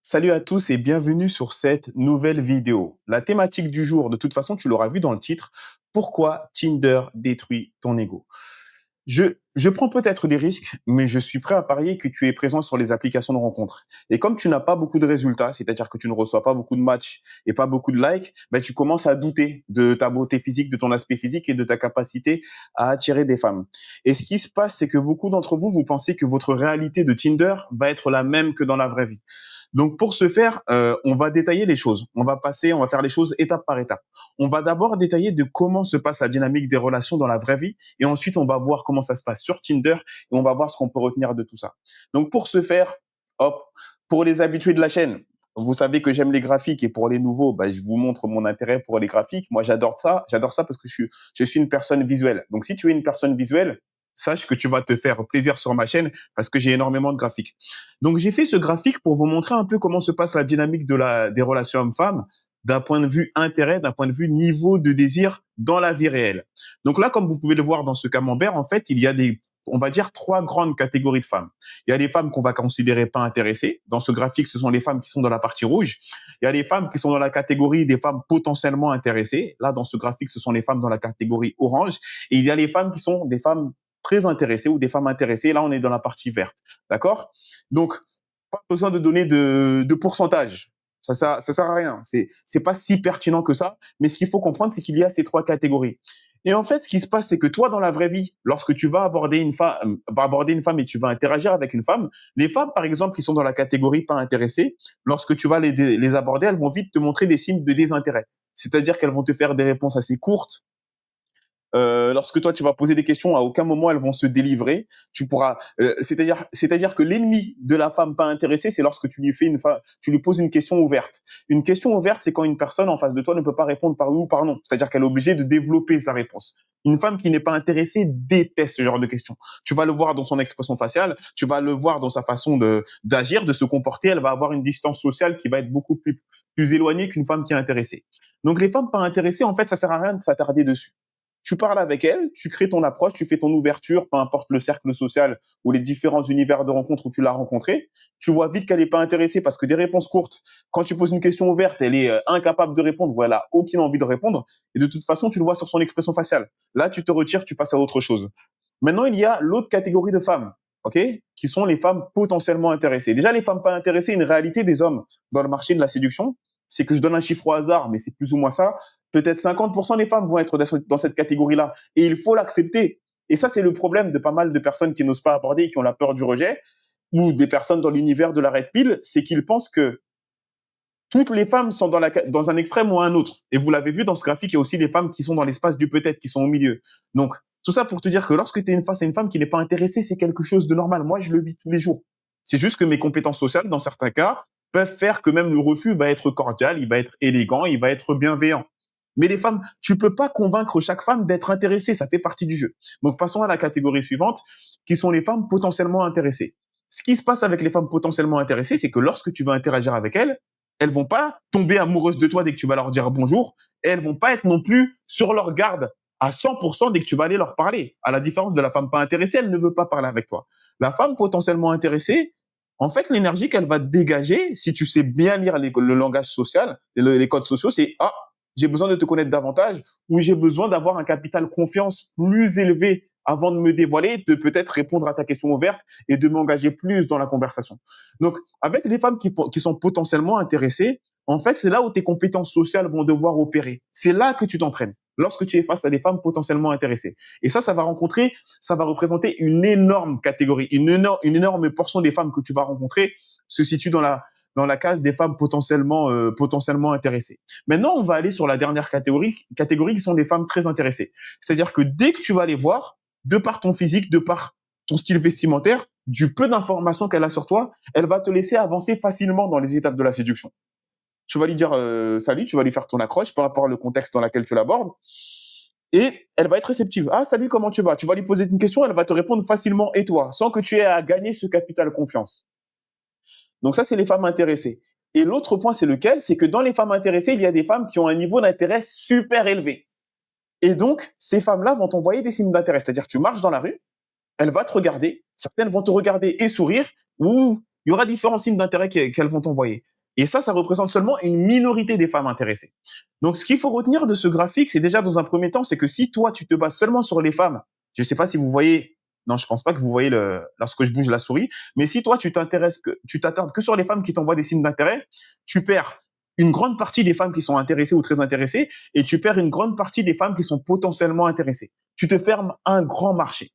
Salut à tous et bienvenue sur cette nouvelle vidéo. La thématique du jour, de toute façon, tu l'auras vu dans le titre, pourquoi Tinder détruit ton ego. Je prends peut-être des risques, mais je suis prêt à parier que tu es présent sur les applications de rencontres. Et comme tu n'as pas beaucoup de résultats, c'est-à-dire que tu ne reçois pas beaucoup de matchs et pas beaucoup de likes, ben tu commences à douter de ta beauté physique, de ton aspect physique et de ta capacité à attirer des femmes. Et ce qui se passe, c'est que beaucoup d'entre vous, vous pensez que votre réalité de Tinder va être la même que dans la vraie vie. Donc pour ce faire, on va détailler les choses. On va faire les choses étape par étape. On va d'abord détailler de comment se passe la dynamique des relations dans la vraie vie, et ensuite on va voir comment ça se passe sur Tinder, et on va voir ce qu'on peut retenir de tout ça. Donc pour ce faire, hop, pour les habitués de la chaîne, vous savez que j'aime les graphiques, et pour les nouveaux, bah, je vous montre mon intérêt pour les graphiques. Moi, j'adore ça parce que je suis une personne visuelle. Donc si tu es une personne visuelle, sache que tu vas te faire plaisir sur ma chaîne parce que j'ai énormément de graphiques. Donc, j'ai fait ce graphique pour vous montrer un peu comment se passe la dynamique des relations hommes-femmes d'un point de vue intérêt, d'un point de vue niveau de désir dans la vie réelle. Donc là, comme vous pouvez le voir dans ce camembert, en fait, il y a on va dire, trois grandes catégories de femmes. Il y a les femmes qu'on va considérer pas intéressées. Dans ce graphique, ce sont les femmes qui sont dans la partie rouge. Il y a les femmes qui sont dans la catégorie des femmes potentiellement intéressées. Là, dans ce graphique, ce sont les femmes dans la catégorie orange. Et il y a les femmes qui sont des femmes très intéressées ou des femmes intéressées. Là, on est dans la partie verte. D'accord? Donc, pas besoin de donner de pourcentage. Ça sert à rien. C'est pas si pertinent que ça. Mais ce qu'il faut comprendre, c'est qu'il y a ces trois catégories. Et en fait, ce qui se passe, c'est que toi, dans la vraie vie, lorsque tu vas aborder une femme et tu vas interagir avec une femme, les femmes, par exemple, qui sont dans la catégorie pas intéressées, lorsque tu vas les aborder, elles vont vite te montrer des signes de désintérêt. C'est-à-dire qu'elles vont te faire des réponses assez courtes, lorsque toi tu vas poser des questions, à aucun moment elles vont se délivrer. Tu pourras, c'est-à-dire que l'ennemi de la femme pas intéressée, c'est lorsque tu lui poses une question ouverte. Une question ouverte, c'est quand une personne en face de toi ne peut pas répondre par oui ou par non. C'est-à-dire qu'elle est obligée de développer sa réponse. Une femme qui n'est pas intéressée déteste ce genre de questions. Tu vas le voir dans son expression faciale, tu vas le voir dans sa façon d'agir, de se comporter. Elle va avoir une distance sociale qui va être beaucoup plus éloignée qu'une femme qui est intéressée. Donc les femmes pas intéressées, en fait, ça sert à rien de s'attarder dessus. Tu parles avec elle, tu crées ton approche, tu fais ton ouverture, peu importe le cercle social ou les différents univers de rencontre où tu l'as rencontrée. Tu vois vite qu'elle n'est pas intéressée parce que des réponses courtes, quand tu poses une question ouverte, elle est incapable de répondre ou elle a aucune envie de répondre. Et de toute façon, tu le vois sur son expression faciale. Là, tu te retires, tu passes à autre chose. Maintenant, il y a l'autre catégorie de femmes, ok, qui sont les femmes potentiellement intéressées. Déjà, les femmes pas intéressées, une réalité des hommes dans le marché de la séduction, c'est que je donne un chiffre au hasard, mais c'est plus ou moins ça. Peut-être 50% des femmes vont être dans cette catégorie-là. Et il faut l'accepter. Et ça, c'est le problème de pas mal de personnes qui n'osent pas aborder et qui ont la peur du rejet, ou des personnes dans l'univers de la red pill, c'est qu'ils pensent que toutes les femmes sont dans un extrême ou un autre. Et vous l'avez vu dans ce graphique, il y a aussi les femmes qui sont dans l'espace du peut-être, qui sont au milieu. Donc, tout ça pour te dire que lorsque tu es face à une femme qui n'est pas intéressée, c'est quelque chose de normal. Moi, je le vis tous les jours. C'est juste que mes compétences sociales, dans certains cas, peuvent faire que même le refus va être cordial, il va être élégant, il va être bienveillant. Mais les femmes, tu peux pas convaincre chaque femme d'être intéressée, ça fait partie du jeu. Donc, passons à la catégorie suivante, qui sont les femmes potentiellement intéressées. Ce qui se passe avec les femmes potentiellement intéressées, c'est que lorsque tu vas interagir avec elles vont pas tomber amoureuses de toi dès que tu vas leur dire bonjour, et elles vont pas être non plus sur leur garde à 100% dès que tu vas aller leur parler. À la différence de la femme pas intéressée, elle ne veut pas parler avec toi. La femme potentiellement intéressée, en fait, l'énergie qu'elle va dégager, si tu sais bien lire le langage social, les codes sociaux, c'est ah, j'ai besoin de te connaître davantage, ou j'ai besoin d'avoir un capital confiance plus élevé avant de me dévoiler, de peut-être répondre à ta question ouverte et de m'engager plus dans la conversation. Donc, avec les femmes qui sont potentiellement intéressées, en fait, c'est là où tes compétences sociales vont devoir opérer. C'est là que tu t'entraînes. Lorsque tu es face à des femmes potentiellement intéressées. Et ça va représenter une énorme catégorie, une énorme portion des femmes que tu vas rencontrer se situe dans la case des femmes potentiellement intéressées. Maintenant, on va aller sur la dernière catégorie qui sont les femmes très intéressées. C'est-à-dire que dès que tu vas les voir, de par ton physique, de par ton style vestimentaire, du peu d'informations qu'elle a sur toi, elle va te laisser avancer facilement dans les étapes de la séduction. Tu vas lui dire salut, tu vas lui faire ton accroche par rapport au contexte dans lequel tu l'abordes, et elle va être réceptive. Ah, salut, comment tu vas? Tu vas lui poser une question, elle va te répondre facilement et toi, sans que tu aies à gagner ce capital confiance. Donc ça, c'est les femmes intéressées. Et l'autre point, c'est lequel? C'est que dans les femmes intéressées, il y a des femmes qui ont un niveau d'intérêt super élevé. Et donc, ces femmes-là vont t'envoyer des signes d'intérêt. C'est-à-dire, tu marches dans la rue, elle va te regarder, certaines vont te regarder et sourire, ou il y aura différents signes d'intérêt qu'elles vont t'envoyer. Et ça représente seulement une minorité des femmes intéressées. Donc, ce qu'il faut retenir de ce graphique, c'est déjà dans un premier temps, c'est que si toi, tu te bases seulement sur les femmes, je ne sais pas si vous voyez, non, je pense pas que vous voyez lorsque je bouge la souris, mais si toi, tu t'attardes que sur les femmes qui t'envoient des signes d'intérêt, tu perds une grande partie des femmes qui sont intéressées ou très intéressées et tu perds une grande partie des femmes qui sont potentiellement intéressées. Tu te fermes un grand marché.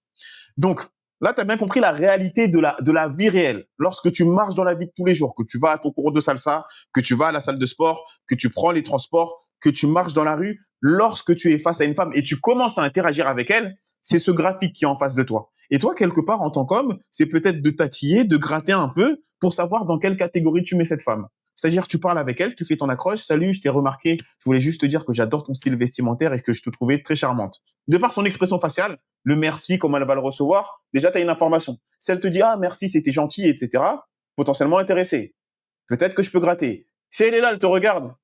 Donc, là, tu as bien compris la réalité de la vie réelle. Lorsque tu marches dans la vie de tous les jours, que tu vas à ton cours de salsa, que tu vas à la salle de sport, que tu prends les transports, que tu marches dans la rue, lorsque tu es face à une femme et tu commences à interagir avec elle, c'est ce graphique qui est en face de toi. Et toi, quelque part, en tant qu'homme, c'est peut-être de tatiller, de gratter un peu pour savoir dans quelle catégorie tu mets cette femme. C'est-à-dire, tu parles avec elle, tu fais ton accroche. Salut, je t'ai remarqué. Je voulais juste te dire que j'adore ton style vestimentaire et que je te trouvais très charmante. De par son expression faciale, le merci, comment elle va le recevoir, déjà, tu as une information. Si elle te dit, ah, merci, c'était gentil, etc., potentiellement intéressée. Peut-être que je peux gratter. Si elle est là, elle te regarde,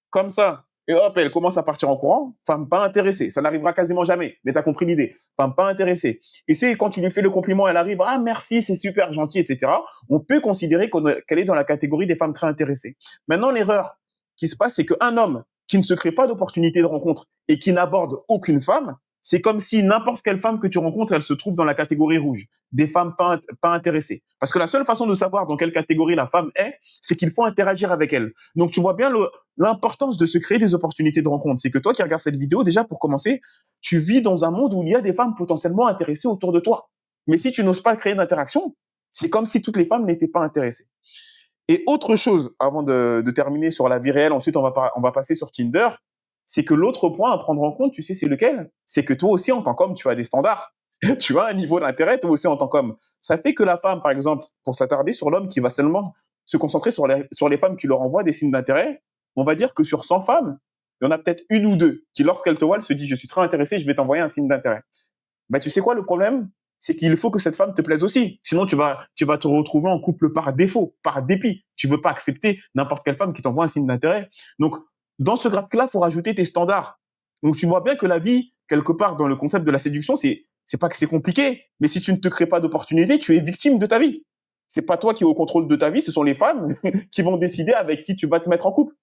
comme ça, et hop, elle commence à partir en courant, femme pas intéressée. Ça n'arrivera quasiment jamais, mais tu as compris l'idée. Femme pas intéressée. Et c'est quand tu lui fais le compliment, elle arrive, ah merci, c'est super gentil, etc. On peut considérer qu'elle est dans la catégorie des femmes très intéressées. Maintenant, l'erreur qui se passe, c'est qu'un homme qui ne se crée pas d'opportunité de rencontre et qui n'aborde aucune femme, c'est comme si n'importe quelle femme que tu rencontres, elle se trouve dans la catégorie rouge, des femmes pas intéressées. Parce que la seule façon de savoir dans quelle catégorie la femme est, c'est qu'il faut interagir avec elle. Donc, tu vois bien l'importance de se créer des opportunités de rencontre. C'est que toi qui regardes cette vidéo, déjà, pour commencer, tu vis dans un monde où il y a des femmes potentiellement intéressées autour de toi. Mais si tu n'oses pas créer d'interaction, c'est comme si toutes les femmes n'étaient pas intéressées. Et autre chose, avant de terminer sur la vie réelle, ensuite on va passer sur Tinder, c'est que l'autre point à prendre en compte, tu sais, c'est lequel? C'est que toi aussi, en tant qu'homme, tu as des standards. Tu as un niveau d'intérêt, toi aussi, en tant qu'homme. Ça fait que la femme, par exemple, pour s'attarder sur l'homme qui va seulement se concentrer sur les femmes qui leur envoient des signes d'intérêt, on va dire que sur 100 femmes, il y en a peut-être une ou deux qui, lorsqu'elle te voit, elle se dit, je suis très intéressée, je vais t'envoyer un signe d'intérêt. Bah, tu sais quoi, le problème? C'est qu'il faut que cette femme te plaise aussi. Sinon, tu vas te retrouver en couple par défaut, par dépit. Tu veux pas accepter n'importe quelle femme qui t'envoie un signe d'intérêt. Donc, dans ce graphique-là, il faut rajouter tes standards. Donc, tu vois bien que la vie, quelque part, dans le concept de la séduction, c'est pas que c'est compliqué, mais si tu ne te crées pas d'opportunité, tu es victime de ta vie. C'est pas toi qui es au contrôle de ta vie, ce sont les femmes qui vont décider avec qui tu vas te mettre en couple.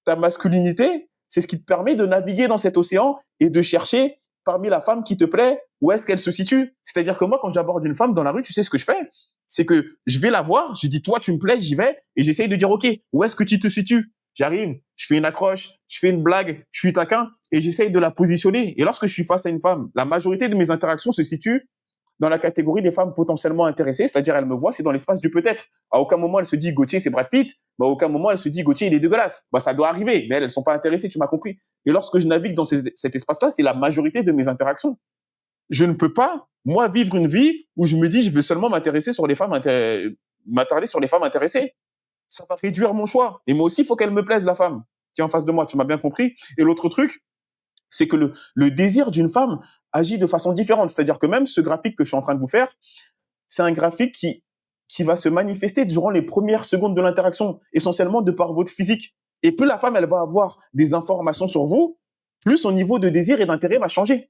Ta masculinité, c'est ce qui te permet de naviguer dans cet océan et de chercher parmi la femme qui te plaît, où est-ce qu'elle se situe. C'est-à-dire que moi, quand j'aborde une femme dans la rue, tu sais ce que je fais? C'est que je vais la voir, je dis, toi, tu me plais, j'y vais, et j'essaye de dire, OK, où est-ce que tu te situes? J'arrive, je fais une accroche, je fais une blague, je suis taquin, et j'essaye de la positionner. Et lorsque je suis face à une femme, la majorité de mes interactions se situent dans la catégorie des femmes potentiellement intéressées, c'est-à-dire elle me voit, c'est dans l'espace du peut-être. À aucun moment elle se dit Gauthier c'est Brad Pitt, à aucun moment elle se dit Gauthier il est dégueulasse. Ça doit arriver, mais elles sont pas intéressées, tu m'as compris. Et lorsque je navigue dans cet espace-là, c'est la majorité de mes interactions. Je ne peux pas, moi, vivre une vie où je me dis je veux seulement m'attarder sur les femmes intéressées. Ça va réduire mon choix. Et moi aussi, il faut qu'elle me plaise, la femme qui est en face de moi, tu m'as bien compris. Et l'autre truc, c'est que le désir d'une femme agit de façon différente. C'est-à-dire que même ce graphique que je suis en train de vous faire, c'est un graphique qui va se manifester durant les premières secondes de l'interaction, essentiellement de par votre physique. Et plus la femme, elle va avoir des informations sur vous, plus son niveau de désir et d'intérêt va changer,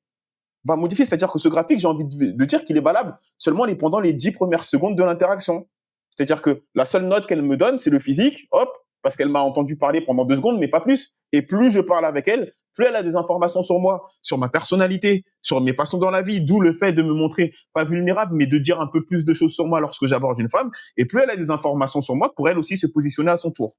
va modifier. C'est-à-dire que ce graphique, j'ai envie de dire qu'il est valable seulement pendant les 10 premières secondes de l'interaction. C'est-à-dire que la seule note qu'elle me donne, c'est le physique, hop, parce qu'elle m'a entendu parler pendant 2 secondes, mais pas plus. Et plus je parle avec elle, plus elle a des informations sur moi, sur ma personnalité, sur mes passions dans la vie, d'où le fait de me montrer pas vulnérable, mais de dire un peu plus de choses sur moi lorsque j'aborde une femme. Et plus elle a des informations sur moi pour elle aussi se positionner à son tour.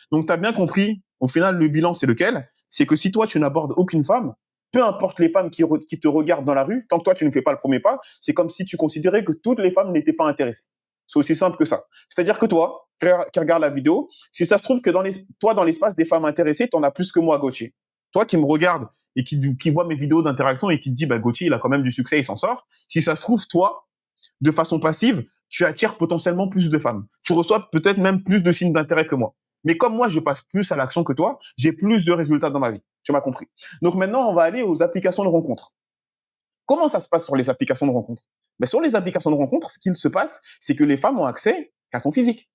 Donc, tu as bien compris, au final, le bilan, c'est lequel? C'est que si toi, tu n'abordes aucune femme, peu importe les femmes qui te regardent dans la rue, tant que toi, tu ne fais pas le premier pas, c'est comme si tu considérais que toutes les femmes n'étaient pas intéressées. C'est aussi simple que ça. C'est-à-dire que toi, qui regarde la vidéo, si ça se trouve que dans l'espace des femmes intéressées, t'en as plus que moi, Gauthier. Toi qui me regarde et qui voit mes vidéos d'interaction et qui te dit, Gauthier, il a quand même du succès, il s'en sort. Si ça se trouve, toi, de façon passive, tu attires potentiellement plus de femmes. Tu reçois peut-être même plus de signes d'intérêt que moi. Mais comme moi, je passe plus à l'action que toi, j'ai plus de résultats dans ma vie. Tu m'as compris. Donc maintenant, on va aller aux applications de rencontres. Comment ça se passe sur les applications de rencontres? Sur les applications de rencontres, ce qu'il se passe, c'est que les femmes ont accès qu'à ton physique.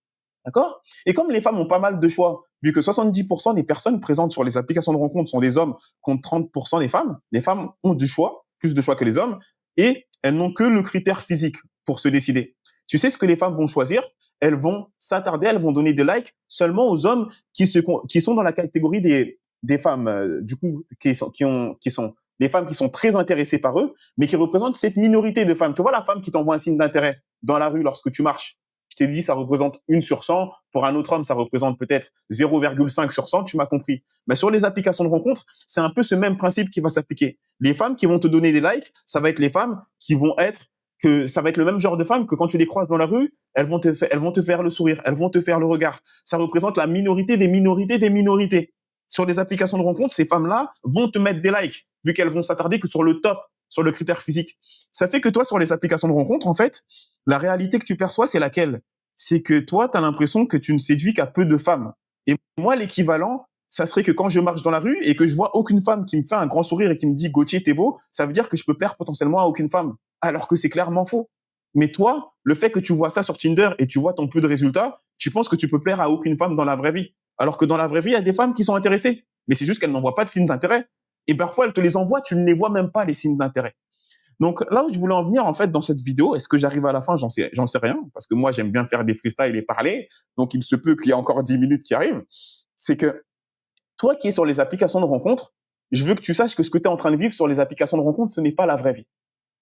D'accord? Et comme les femmes ont pas mal de choix, vu que 70% des personnes présentes sur les applications de rencontres sont des hommes contre 30% des femmes, les femmes ont du choix, plus de choix que les hommes, et elles n'ont que le critère physique pour se décider. Tu sais ce que les femmes vont choisir? elles vont s'attarder, elles vont donner des likes seulement aux hommes qui sont dans la catégorie des femmes, du coup, qui sont des femmes qui sont très intéressées par eux, mais qui représentent cette minorité de femmes. Tu vois la femme qui t'envoie un signe d'intérêt dans la rue lorsque tu marches. Je t'ai dit, ça représente 1 sur 100. Pour un autre homme, ça représente peut-être 0,5 sur 100. Tu m'as compris. Mais sur les applications de rencontres, c'est un peu ce même principe qui va s'appliquer. Les femmes qui vont te donner des likes, ça va être les femmes qui vont être ça va être le même genre de femmes que quand tu les croises dans la rue, elles vont te faire le sourire, elles vont te faire le regard. Ça représente la minorité des minorités des minorités. Sur les applications de rencontres, ces femmes-là vont te mettre des likes, vu qu'elles vont s'attarder que sur le top, sur le critère physique. Ça fait que toi, sur les applications de rencontres, en fait, la réalité que tu perçois, c'est laquelle? C'est que toi, tu as l'impression que tu ne séduis qu'à peu de femmes. Et moi, l'équivalent, ça serait que quand je marche dans la rue et que je vois aucune femme qui me fait un grand sourire et qui me dit Gauthier, t'es beau, ça veut dire que je peux plaire potentiellement à aucune femme. Alors que c'est clairement faux. Mais toi, le fait que tu vois ça sur Tinder et tu vois ton peu de résultats, tu penses que tu peux plaire à aucune femme dans la vraie vie. Alors que dans la vraie vie, il y a des femmes qui sont intéressées. Mais c'est juste qu'elles n'envoient pas de signes d'intérêt. Et parfois, elles te les envoient, tu ne les vois même pas, les signes d'intérêt. Donc là où je voulais en venir, en fait, dans cette vidéo, est-ce que j'arrive à la fin? J'en sais rien. Parce que moi, j'aime bien faire des freestyles et parler. Donc, il se peut qu'il y ait encore 10 minutes qui arrivent. C'est que toi qui es sur les applications de rencontres, je veux que tu saches que ce que tu es en train de vivre sur les applications de rencontres, ce n'est pas la vraie vie.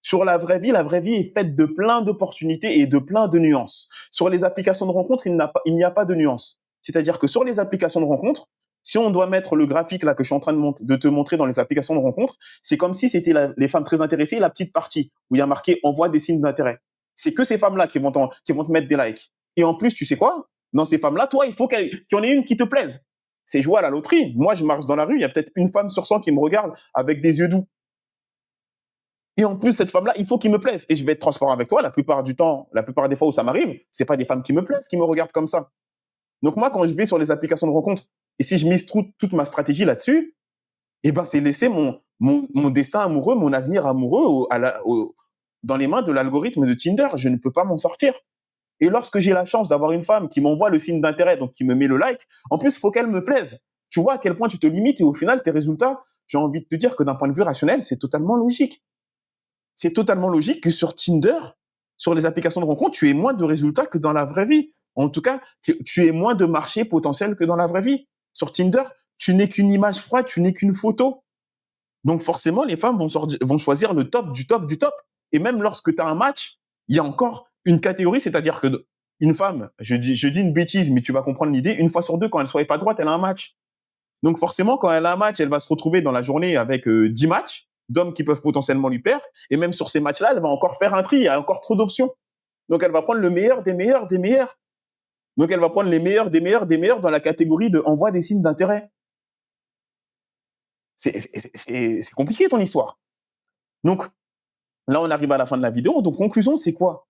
Sur la vraie vie est faite de plein d'opportunités et de plein de nuances. Sur les applications de rencontres, il n'y a pas de nuances. C'est-à-dire que sur les applications de rencontres, si on doit mettre le graphique là que je suis en train de te montrer dans les applications de rencontres, c'est comme si c'était les femmes très intéressées, la petite partie où il y a marqué envoie des signes d'intérêt. C'est que ces femmes-là qui vont te mettre des likes. Et en plus, tu sais quoi? Dans ces femmes-là, toi, il faut qu'il y en ait une qui te plaise. C'est jouer à la loterie. Moi, je marche dans la rue, il y a peut-être une femme sur 100 qui me regarde avec des yeux doux. Et en plus, cette femme-là, il faut qu'il me plaise. Et je vais être transparent avec toi, la plupart du temps, la plupart des fois où ça m'arrive, c'est pas des femmes qui me plaisent, qui me regardent comme ça. Donc moi, quand je vais sur les applications de rencontres, et si je mise toute ma stratégie là-dessus, eh ben, c'est laisser mon destin amoureux, mon avenir amoureux dans les mains de l'algorithme de Tinder. Je ne peux pas m'en sortir. Et lorsque j'ai la chance d'avoir une femme qui m'envoie le signe d'intérêt, donc qui me met le like, en plus, il faut qu'elle me plaise. Tu vois à quel point tu te limites et au final, tes résultats, j'ai envie de te dire que d'un point de vue rationnel, c'est totalement logique. C'est totalement logique que sur Tinder, sur les applications de rencontre, tu aies moins de résultats que dans la vraie vie. En tout cas, tu aies moins de marché potentiel que dans la vraie vie. Sur Tinder, tu n'es qu'une image froide, tu n'es qu'une photo. Donc forcément, les femmes vont choisir le top du top du top. Et même lorsque tu as un match, il y a encore une catégorie, c'est-à-dire que une femme, je dis une bêtise, mais tu vas comprendre l'idée, une fois sur deux, quand elle ne soit pas droite, elle a un match. Donc forcément, quand elle a un match, elle va se retrouver dans la journée avec 10 matchs d'hommes qui peuvent potentiellement lui plaire. Et même sur ces matchs-là, elle va encore faire un tri. Il y a encore trop d'options. Donc, elle va prendre le meilleur des meilleurs des meilleurs. Donc, elle va prendre les meilleurs des meilleurs des meilleurs dans la catégorie de envoi des signes d'intérêt. C'est compliqué, ton histoire. Donc, là, on arrive à la fin de la vidéo. Donc, conclusion, c'est quoi?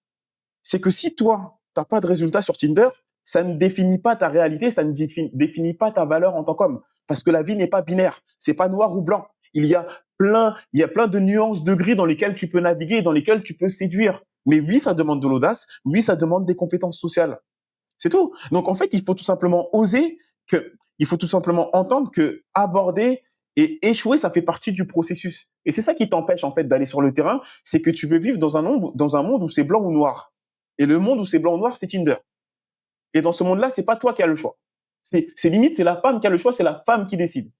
C'est que si toi, tu n'as pas de résultat sur Tinder, ça ne définit pas ta réalité, ça ne définit pas ta valeur en tant qu'homme. Parce que la vie n'est pas binaire. C'est pas noir ou blanc. Il y a plein de nuances de gris dans lesquelles tu peux naviguer, dans lesquelles tu peux séduire. Mais oui, ça demande de l'audace. Oui, ça demande des compétences sociales. C'est tout. Donc, en fait, il faut tout simplement il faut tout simplement entendre que aborder et échouer, ça fait partie du processus. Et c'est ça qui t'empêche, en fait, d'aller sur le terrain. C'est que tu veux vivre dans un monde où c'est blanc ou noir. Et le monde où c'est blanc ou noir, c'est Tinder. Et dans ce monde-là, c'est pas toi qui as le choix. C'est limite, c'est la femme qui a le choix, c'est la femme qui décide.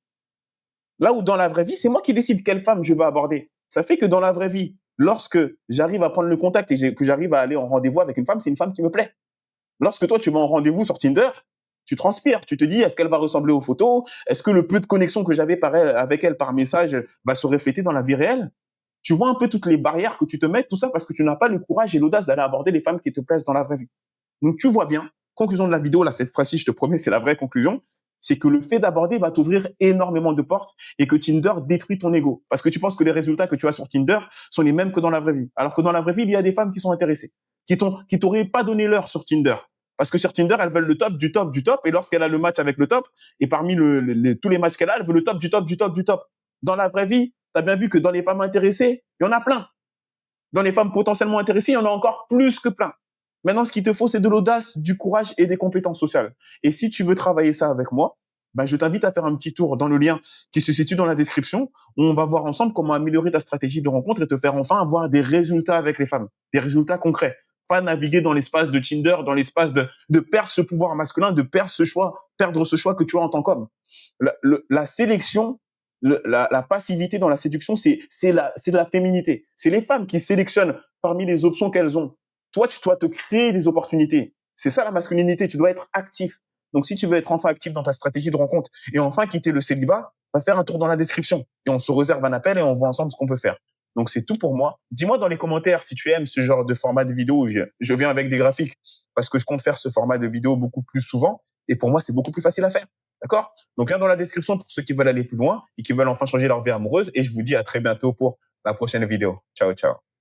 Là où dans la vraie vie, c'est moi qui décide quelle femme je veux aborder. Ça fait que dans la vraie vie, lorsque j'arrive à prendre le contact et que j'arrive à aller en rendez-vous avec une femme, c'est une femme qui me plaît. Lorsque toi, tu vas en rendez-vous sur Tinder, tu transpires. Tu te dis, est-ce qu'elle va ressembler aux photos? Est-ce que le peu de connexion que j'avais avec elle par message va se refléter dans la vie réelle? Tu vois un peu toutes les barrières que tu te mets, tout ça parce que tu n'as pas le courage et l'audace d'aller aborder les femmes qui te plaisent dans la vraie vie. Donc, tu vois bien, conclusion de la vidéo, là, cette fois-ci, je te promets, c'est la vraie conclusion, c'est que le fait d'aborder va t'ouvrir énormément de portes et que Tinder détruit ton ego. Parce que tu penses que les résultats que tu as sur Tinder sont les mêmes que dans la vraie vie. Alors que dans la vraie vie, il y a des femmes qui sont intéressées, qui t'auraient pas donné l'heure sur Tinder. Parce que sur Tinder, elles veulent le top du top du top. Et lorsqu'elle a le match avec le top, et parmi tous les matchs qu'elle a, elle veut le top du top du top du top. Dans la vraie vie, tu as bien vu que dans les femmes intéressées, il y en a plein. Dans les femmes potentiellement intéressées, il y en a encore plus que plein. Maintenant, ce qu'il te faut, c'est de l'audace, du courage et des compétences sociales. Et si tu veux travailler ça avec moi, ben, je t'invite à faire un petit tour dans le lien qui se situe dans la description, où on va voir ensemble comment améliorer ta stratégie de rencontre et te faire enfin avoir des résultats avec les femmes, des résultats concrets. pas naviguer dans l'espace de Tinder, dans l'espace de perdre ce pouvoir masculin, de perdre ce choix que tu as en tant qu'homme. La sélection, la passivité dans la séduction, c'est de la féminité. C'est les femmes qui sélectionnent parmi les options qu'elles ont. Toi, tu dois te créer des opportunités. C'est ça la masculinité. Tu dois être actif. Donc, si tu veux être enfin actif dans ta stratégie de rencontre et enfin quitter le célibat, va faire un tour dans la description et on se réserve un appel et on voit ensemble ce qu'on peut faire. Donc, c'est tout pour moi. Dis-moi dans les commentaires si tu aimes ce genre de format de vidéo où je viens avec des graphiques parce que je compte faire ce format de vidéo beaucoup plus souvent et pour moi, c'est beaucoup plus facile à faire. D'accord? Donc, lien dans la description pour ceux qui veulent aller plus loin et qui veulent enfin changer leur vie amoureuse et je vous dis à très bientôt pour la prochaine vidéo. Ciao, ciao.